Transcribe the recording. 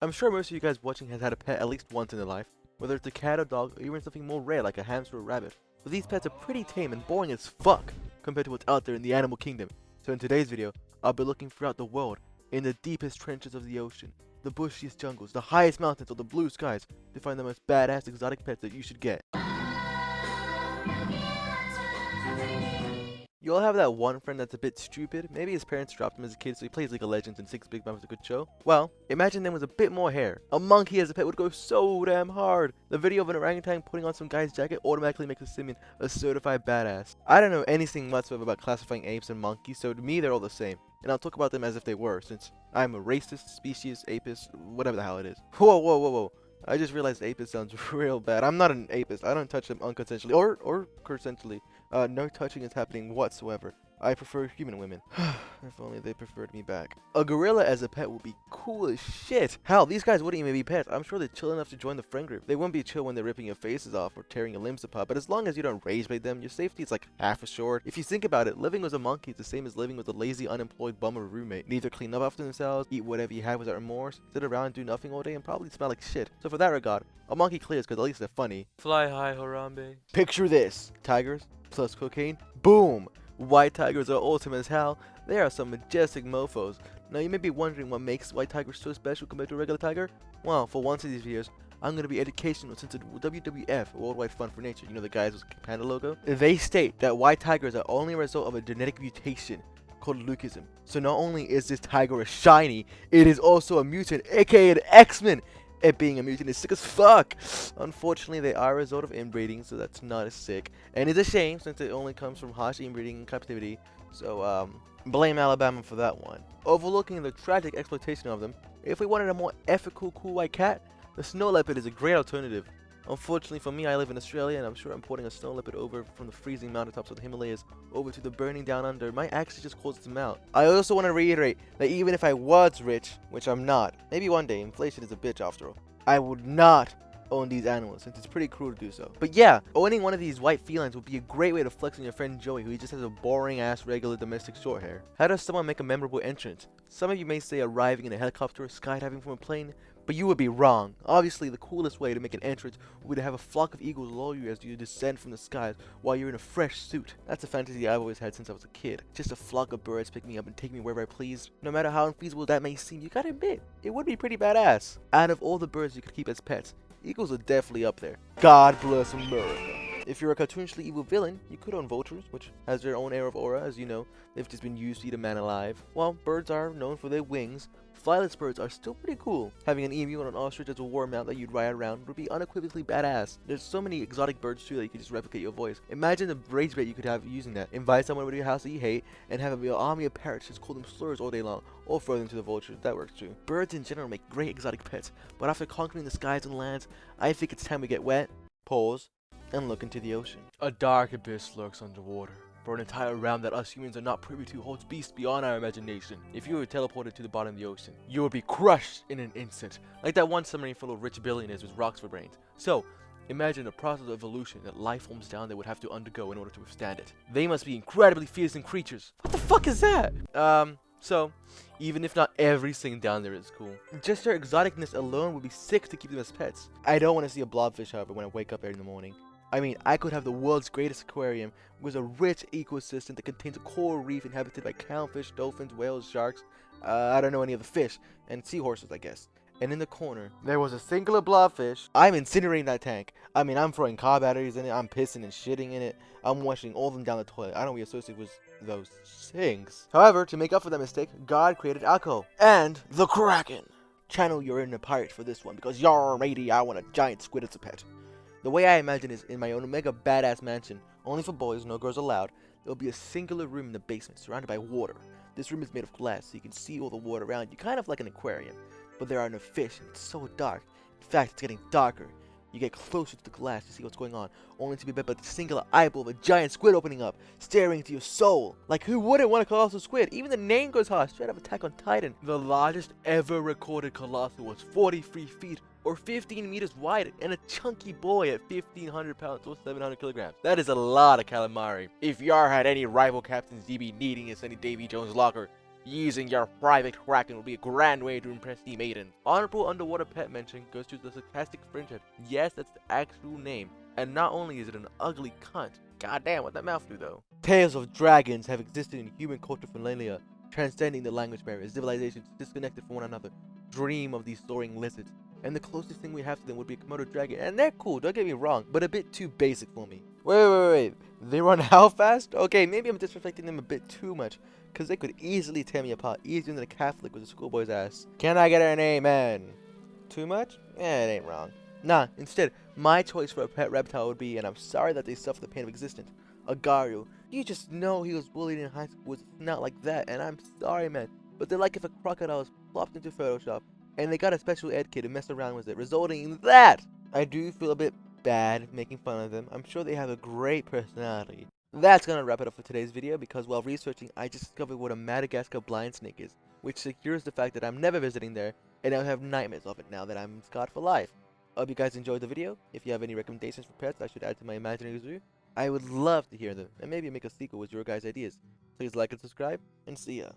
I'm sure most of you guys watching has had a pet at least once in their life, whether it's a cat or dog or even something more rare like a hamster or rabbit. But these pets are pretty tame and boring as fuck compared to what's out there in the animal kingdom. So in today's video, I'll be looking throughout the world, in the deepest trenches of the ocean, the bushiest jungles, the highest mountains, or the blue skies, to find the most badass exotic pets that you should get. You all have that one friend that's a bit stupid. Maybe his parents dropped him as a kid, so he plays League of Legends and thinks Big Mouth is a good show. Well, imagine them with a bit more hair. A monkey as a pet would go so damn hard. The video of an orangutan putting on some guy's jacket automatically makes a simian a certified badass. I don't know anything whatsoever about classifying apes and monkeys, so to me they're all the same. And I'll talk about them as if they were, since I'm a racist, species, apist, whatever the hell it is. Whoa. I just realized apist sounds real bad. I'm not an apist. I don't touch them unconsensually or consensually. No touching is happening whatsoever. I prefer human women. If only they preferred me back. A gorilla as a pet would be cool as shit. Hell, these guys wouldn't even be pets. I'm sure they're chill enough to join the friend group. They wouldn't be chill when they're ripping your faces off or tearing your limbs apart, but as long as you don't rage bait them, your safety is like half assured. If you think about it, living with a monkey is the same as living with a lazy, unemployed bummer roommate. Neither clean up after themselves, eat whatever you have without remorse, sit around and do nothing all day, and probably smell like shit. So for that regard, a monkey clears because at least they're funny. Fly high, Harambe. Picture this. Tigers plus cocaine. Boom! White tigers are awesome as hell. They are some majestic mofos. Now you may be wondering what makes white tigers so special compared to a regular tiger? Well, for once in these videos, I'm going to be educational since the WWF, Worldwide Fund for Nature, you know the guys with the panda logo? They state that white tigers are only a result of a genetic mutation called leucism. So not only is this tiger a shiny, it is also a mutant, aka an X-Men. It being a mutant is sick as fuck. Unfortunately, they are a result of inbreeding, so that's not as sick. And it's a shame since it only comes from harsh inbreeding in captivity. So, blame Alabama for that one. Overlooking the tragic exploitation of them, if we wanted a more ethical, cool white cat, the snow leopard is a great alternative. Unfortunately for me, I live in Australia, and I'm sure importing a snow leopard over from the freezing mountaintops of the Himalayas over to the burning down under might actually just cause them out. I also want to reiterate that even if I was rich, which I'm not, maybe one day, inflation is a bitch after all, I would not own these animals since it's pretty cruel to do so. But yeah, owning one of these white felines would be a great way to flex on your friend Joey, who just has a boring ass regular domestic short hair. How does someone make a memorable entrance? Some of you may say arriving in a helicopter or skydiving from a plane, but you would be wrong. Obviously, the coolest way to make an entrance would be to have a flock of eagles lull you as you descend from the skies while you're in a fresh suit. That's a fantasy I've always had since I was a kid. Just a flock of birds pick me up and take me wherever I please. No matter how unfeasible that may seem, you gotta admit, it would be pretty badass. Out of all the birds you could keep as pets, eagles are definitely up there. God bless America. If you're a cartoonishly evil villain, you could own vultures, which has their own air of aura. As you know, they've just been used to eat a man alive. While birds are known for their wings, flightless birds are still pretty cool. Having an emu and an ostrich as a war mount that you'd ride around would be unequivocally badass. There's so many exotic birds too that you could just replicate your voice. Imagine the rage bait you could have using that. Invite someone over to your house that you hate and have an army of parrots just call them slurs all day long, or throw them to the vultures. That works too. Birds in general make great exotic pets, but after conquering the skies and lands, I think it's time we get wet, pause, and look into the ocean. A dark abyss lurks underwater, for an entire realm that us humans are not privy to holds beasts beyond our imagination. If you were teleported to the bottom of the ocean, you would be crushed in an instant, like that one submarine full of rich billionaires with rocks for brains. So, imagine the process of evolution that life forms down there would have to undergo in order to withstand it. They must be incredibly fearsome creatures. What the fuck is that? So, even if not everything down there is cool, just their exoticness alone would be sick to keep them as pets. I don't want to see a blobfish, however, when I wake up every in the morning. I mean, I could have the world's greatest aquarium with a rich ecosystem that contains a coral reef inhabited by clownfish, dolphins, whales, sharks, I don't know any of the fish, and seahorses, I guess. And in the corner, there was a singular blobfish. I'm incinerating that tank. I mean, I'm throwing car batteries in it, I'm pissing and shitting in it, I'm washing all of them down the toilet. I don't be associated with those things. However, to make up for that mistake, God created alcohol. And the Kraken. Channel your inner pirate for this one, because yarr matey, I want a giant squid as a pet. The way I imagine is in my own mega badass mansion, only for boys, no girls allowed, there will be a singular room in the basement surrounded by water. This room is made of glass so you can see all the water around you, kind of like an aquarium. But there are no fish and it's so dark. In fact, it's getting darker. You get closer to the glass to see what's going on, only to be met by the singular eyeball of a giant squid opening up, staring into your soul. Like, who wouldn't want a colossal squid? Even the name goes hard, straight up Attack on Titan. The largest ever recorded colossal was 43 feet, or 15 meters wide, and a chunky boy at 1,500 pounds or 700 kilograms. That is a lot of calamari. If y'all had any rival captains DB needing in Sunny Davy Jones' locker, Using your private kraken will be a grand way to impress the maiden. Honorable underwater pet mention goes to the sarcastic fringehead. Yes, that's the actual name. And not only is it an ugly cunt, goddamn, what that mouth do though? Tales of dragons have existed in human culture for millennia, transcending the language barriers. Civilizations disconnected from one another dream of these soaring lizards, and the closest thing we have to them would be a Komodo dragon, and they're cool, don't get me wrong, but a bit too basic for me. Wait, they run how fast? Okay, maybe I'm disrespecting them a bit too much, because they could easily tear me apart, easier than a Catholic with a schoolboy's ass. Can I get an amen? Too much? It ain't wrong. Nah, instead, my choice for a pet reptile would be, and I'm sorry that they suffer the pain of existence, a Garu. You just know he was bullied in high school with a snout like that, and I'm sorry, man, but they're like if a crocodile was plopped into Photoshop, and they got a special ed kid to mess around with it, resulting in that! I do feel a bit bad making fun of them. I'm sure they have a great personality. That's gonna wrap it up for today's video, because while researching, I just discovered what a Madagascar blind snake is, which secures the fact that I'm never visiting there, and I'll have nightmares of it now that I'm scarred for life. I hope you guys enjoyed the video. If you have any recommendations for pets I should add to my imaginary zoo, I would love to hear them, and maybe make a sequel with your guys' ideas. Please like and subscribe, and see ya.